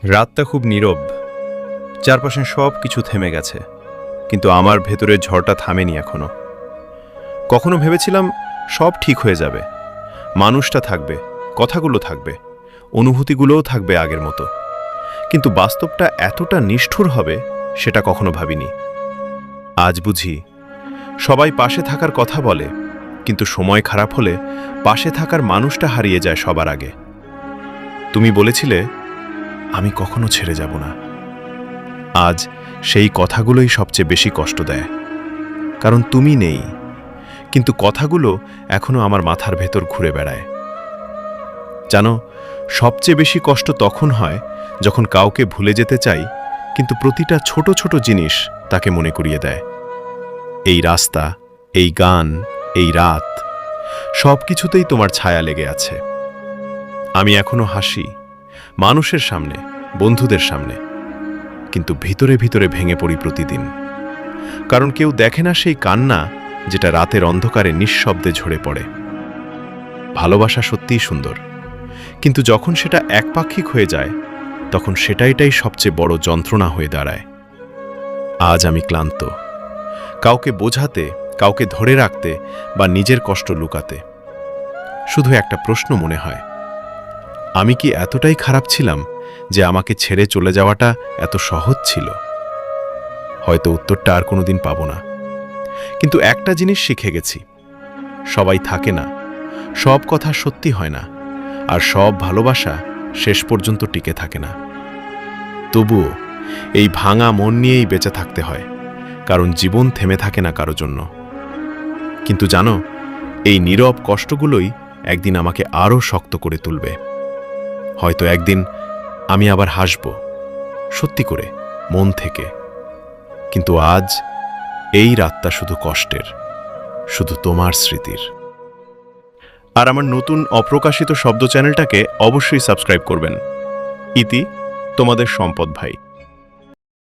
রাতটা খুব নীরব। চারপাশে সব কিছু থেমে গেছে, কিন্তু আমার ভেতরের ঝড়টা থামেনি এখনো। কখনো ভেবেছিলাম সব ঠিক হয়ে যাবে, মানুষটা থাকবে, কথাগুলো থাকবে, অনুভূতিগুলোও থাকবে আগের মতো। কিন্তু বাস্তবটা এতটা নিষ্ঠুর হবে সেটা কখনো ভাবিনি। আজ বুঝি সবাই পাশে থাকার কথা বলে, কিন্তু সময় খারাপ হলে পাশে থাকার মানুষটা হারিয়ে যায় সবার আগে। তুমি বলেছিলে আমি কখনো ছেড়ে যাব না। আজ সেই কথাগুলোই সবচেয়ে বেশি কষ্ট দেয়, কারণ তুমি নেই, কিন্তু কথাগুলো এখনো আমার মাথার ভেতর ঘুরে বেড়ায়। জানো, সবচেয়ে বেশি কষ্ট তখন হয় যখন কাউকে ভুলে যেতে চাই, কিন্তু প্রতিটা ছোট ছোট জিনিস তাকে মনে করিয়ে দেয়। এই রাস্তা, এই গান, এই রাত, সব কিছুতেই তোমার ছায়া লেগে আছে। আমি এখনো হাসি, মানুষের সামনে, বন্ধুদের সামনে, কিন্তু ভিতরে ভিতরে ভেঙে পড়ি প্রতিদিন। কারণ কেউ দেখে না সেই কান্না যেটা রাতের অন্ধকারে নিঃশব্দে ঝরে পড়ে। ভালোবাসা সত্যিই সুন্দর, কিন্তু যখন সেটা একপাক্ষিক হয়ে যায় তখন সেটাইটাই সবচেয়ে বড় যন্ত্রণা হয়ে দাঁড়ায়। আজ আমি ক্লান্ত, কাউকে বোঝাতে, কাউকে ধরে রাখতে বা নিজের কষ্ট লুকাতে। শুধু একটা প্রশ্ন মনে হয়, আমি কি এতটাই খারাপ ছিলাম যে আমাকে ছেড়ে চলে যাওয়াটা এত সহজ ছিল? হয়তো উত্তরটা আর কোনোদিন পাবো না, কিন্তু একটা জিনিস শিখে গেছি, সবাই থাকে না, সব কথা সত্যি হয় না, আর সব ভালোবাসা শেষ পর্যন্ত টিকে থাকে না। তবুও এই ভাঙা মন নিয়েই বেঁচে থাকতে হয়, কারণ জীবন থেমে থাকে না কারো জন্য। কিন্তু জানো, এই নীরব কষ্টগুলোই একদিন আমাকে আরও শক্ত করে তুলবে। হয়তো একদিন আমি আবার হাসব, সত্যি করে, মন থেকে। কিন্তু আজ এই রাতটা শুধু কষ্টের, শুধু তোমার স্মৃতির। আর আমার নতুন অপ্রকাশিত শব্দ চ্যানেলটাকে অবশ্যই সাবস্ক্রাইব করবেন। ইতি, তোমাদের সম্পদ ভাই।